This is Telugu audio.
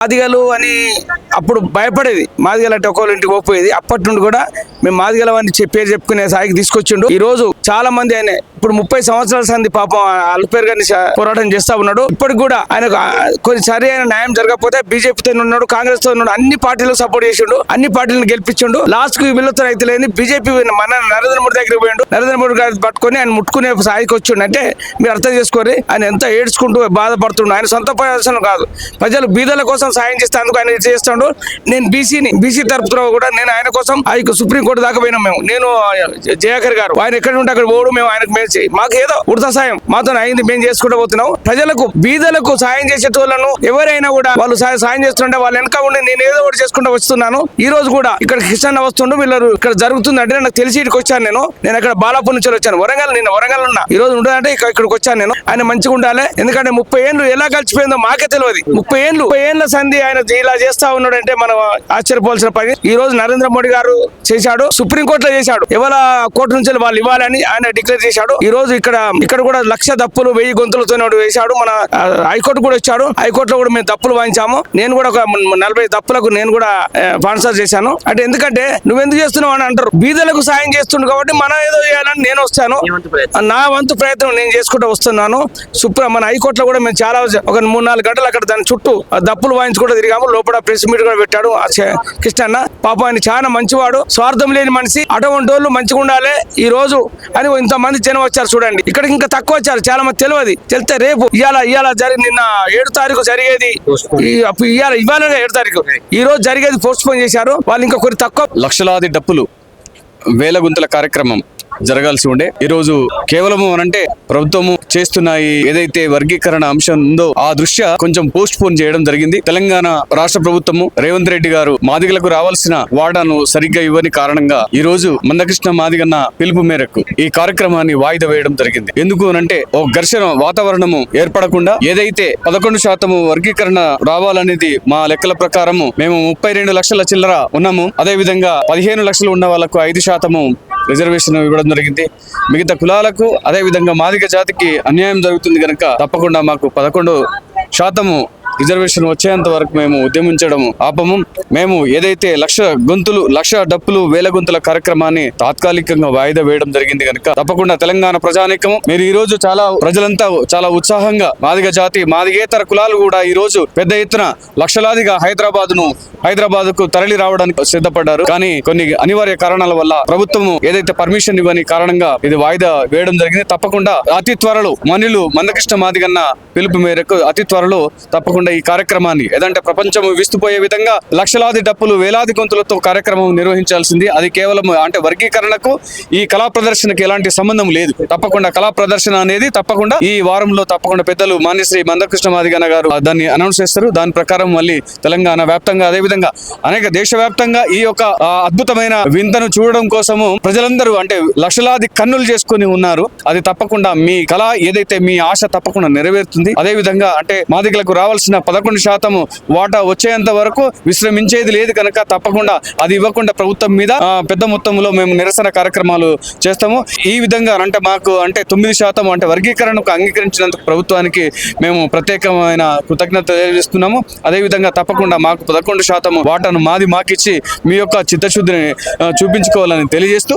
మాదిగలు అని అప్పుడు భయపడేది. మాదిగలు అంటే ఒకళ్ళ ఇంటికి పోకపోయేది. అప్పటి నుండి కూడా మేము మాదిగల అని పేరు చెప్పుకునే స్థాయికి తీసుకొచ్చిండు. ఈ రోజు చాలా మంది ఆయన ఇప్పుడు 30 సంవత్సరాల సంది పాపం అల్పేరు గారిని పోరాటం చేస్తా ఉన్నాడు. ఇప్పటికి కూడా ఆయన కొన్ని సరి అయిన న్యాయం జరగకపోతే బీజేపీతో ఉన్నాడు, కాంగ్రెస్ తో ఉన్నాడు, అన్ని పార్టీలకు సపోర్ట్ చేసిండు, అన్ని పార్టీలను గెలిపించిండు. లాస్ట్ కు వీళ్ళతో అయితే లేని బీజేపీ మన నరేంద్ర మోడీ దగ్గరికి పోయిండు. నరేంద్ర మోడీ గారిని పట్టుకొని ఆయన ముట్టుకునే స్థాయికి వచ్చిండు. అంటే మీరు అర్థం చేసుకోరి ఆయన ఎంత ఏడ్చుకుంటూ బాధపడుతుండు. ఆయన సొంత ప్రయోజనం కాదు, ప్రజలు బీదల కోసం సాయం చేస్తే అందుకు ఆయన చేస్తాడు. నేను బీసీ తరపుతో కూడా నేను ఆయన కోసం సుప్రీంకోర్టు దాకా పోయినాం మేము. నేను జయాకర్ గారు ఆయన ఎక్కడ ఉంటే అక్కడ పోవడం, మేము ఆయనకు మేల్చి మాకు ఏదో ఉడత సాయం మాతో అయింది, మేము చేసుకుంటూ పోతున్నాం. ప్రజలకు బీదలకు సాయం చేసేటోళ్లను ఎవరైనా కూడా వాళ్ళు సాయం చేస్తుంటే వాళ్ళు వెనక ఉండి నేను ఏదో ఒకటి చేసుకుంటూ వస్తున్నాను. ఈ రోజు కూడా ఇక్కడ కిషన్ వస్తుండు, వీళ్ళు ఇక్కడ జరుగుతుందంటే నాకు తెలిసి ఇక్కడికి వచ్చాను. నేను అక్కడ బాలాపూర్ నుంచి వచ్చాను, నేను వరంగల్ ఉన్నా. ఈ రోజు ఉండాలంటే ఇక్కడికి వచ్చాను నేను. ఆయన మంచిగా ఉండాలి, ఎందుకంటే 30 ఏళ్ళు ఎలా కలిసిపోయిందో మాకే తెలియదు. 30 ఏళ్ళ సంధి ఆయన ఇలా చేస్తా ఉన్నాడు అంటే మనం ఆశ్చర్యపోవాల్సిన పని. ఈ రోజు నరేంద్ర మోడీ గారు చేశాడు, సుప్రీంకోర్టులో చేశాడు, ఎవరి కోర్టు నుంచి వాళ్ళు ఇవ్వాలని ఆయన డిక్లేర్ చేశాడు. ఈ రోజు ఇక్కడ కూడా 1,00,000 దప్పులు 1000 గొంతులతో వేశాడు. మన హైకోర్టు కూడా వచ్చాడు, హైకోర్టులో కూడా మేము దప్పులు వాయించాము. నేను కూడా ఒక 40 దప్పులకు నేను కూడా స్పాన్సర్ చేశాను. అంటే ఎందుకంటే నువ్వెందుకు చేస్తున్నావు అని అంటారు. బీదలకు సాయం చేస్తుండు కాబట్టి మనం ఏదో చేయాలని నేను వస్తాను. నా వంతు ప్రయత్నం నేను చేసుకుంటూ వస్తున్నాను. మన హైకోర్టులో కూడా మేము చాలా ఒక 3-4 గంటలు అక్కడ దాని చుట్టూ దప్పులు వాయించుకుంటూ తిరిగాము. లోపల ప్రెస్ మీట్ కూడా పెట్టాడు కృష్ణన్న. పాపం ఆయన చాలా మంచివాడు, స్వార్థం లేని మనిషి. అటువంటి వాళ్ళు మంచిగా ఉండాలి ఈ రోజు అని ఇంతమంది జనం వచ్చారు చూడండి. ఇక్కడికి ఇంకా తక్కువ వచ్చారు, చాలా మంది తెలియదు. తెలితే రేపు ఇవాళ నిన్న 7 తారీఖు జరిగేది, ఇవాళ 7 తారీఖు ఈ రోజు జరిగేది పోస్ట్ పోన్ చేశారు. వాళ్ళు ఇంకా కొన్ని తక్కువ. లక్షలాది డప్పులు వేల గుంతల కార్యక్రమం జరగాల్సి ఉండే ఈ రోజు కేవలం అనంటే ప్రభుత్వము చేస్తున్న ఏదైతే వర్గీకరణ అంశం ఉందో ఆ దృష్ట్యా కొంచెం పోస్ట్ పోన్ చేయడం జరిగింది. తెలంగాణ రాష్ట్ర ప్రభుత్వము రేవంత్ రెడ్డి గారు మాదిగలకు రావాల్సిన వాటాను సరిగ్గా ఇవ్వని కారణంగా ఈ రోజు మందకృష్ణ మాదిగన్న పిలుపు మేరకు ఈ కార్యక్రమాన్ని వాయిదా వేయడం జరిగింది. ఎందుకు అనంటే ఒక ఘర్షణ వాతావరణము ఏర్పడకుండా ఏదైతే 11% వర్గీకరణ రావాలనేది మా లెక్కల ప్రకారము మేము 32 లక్షల చిల్లర ఉన్నాము. అదే విధంగా 15 లక్షలు ఉన్న వాళ్ళకు 5% రిజర్వేషన్ ఇవ్వడం జరిగింది. మిగతా కులాలకు అదే విధంగా మాదిగ జాతికి అన్యాయం జరుగుతుంది కనుక తప్పకుండా మాకు 11% రిజర్వేషన్ వచ్చేంత వరకు మేము ఉద్యమించడం ఆపము. మేము ఏదైతే 1,00,000 డప్పులు 1000 గుంతల కార్యక్రమాన్ని తాత్కాలికంగా వాయిదా వేయడం జరిగింది కనుక తప్పకుండా తెలంగాణ ప్రజానీకము మీరు ఈ రోజు ప్రజలంతా చాలా ఉత్సాహంగా మాదిగ జాతి మాదిగేతర కులాలు కూడా ఈ రోజు పెద్ద ఎత్తున లక్షలాదిగా హైదరాబాద్ కు తరలి రావడానికి సిద్ధపడ్డారు. కానీ కొన్ని అనివార్య కారణాల వల్ల ప్రభుత్వము ఏదైతే పర్మిషన్ ఇవ్వని కారణంగా ఇది వాయిదా వేయడం జరిగింది. తప్పకుండా అతి త్వరలో మందకృష్ణ మాదిగన్న పిలుపు మేరకు అతి త్వరలో తప్పకుండా ఈ కార్యక్రమాన్ని ఏదంటే ప్రపంచం విస్తుపోయే విధంగా లక్షలాది డప్పులు వేలాది గొంతులతో కార్యక్రమం నిర్వహించాల్సింది. అది కేవలం అంటే వర్గీకరణకు ఈ కళా ప్రదర్శనకి ఎలాంటి సంబంధం లేదు. తప్పకుండా కళా ప్రదర్శన అనేది తప్పకుండా ఈ వారంలో తప్పకుండా పెద్దలు మాన్యశ్రీ మందకృష్ణ మాదిగన్న గారు దాన్ని అనౌన్స్ చేస్తారు. దాని ప్రకారం మళ్ళీ తెలంగాణ వ్యాప్తంగా అదే విధంగా అనేక దేశవ్యాప్తంగా ఈ యొక్క అద్భుతమైన వింతను చూడడం కోసము ప్రజలందరూ అంటే లక్షలాది కన్నులు చేసుకుని ఉన్నారు. అది తప్పకుండా మీ కళ ఏదైతే మీ ఆశ తప్పకుండా నెరవేరుతుంది. అదే విధంగా అంటే మాదిగలకు రావాల్సిన 11% వాటా వచ్చేంత వరకు విశ్రమించేది లేదు కనుక తప్పకుండా అది ఇవ్వకుండా ప్రభుత్వం మీద పెద్ద మొత్తంలో మేము నిరసన కార్యక్రమాలు చేస్తాము. ఈ విధంగా అంటే మాకు అంటే 9% అంటే వర్గీకరణకు అంగీకరించినందుకు ప్రభుత్వానికి మేము ప్రత్యేకమైన కృతజ్ఞత తెలియజేస్తున్నాము. అదేవిధంగా తప్పకుండా మాకు 11% వాటాను మాకిచ్చి మీ యొక్క చిత్తశుద్ధిని చూపించుకోవాలని తెలియజేస్తూ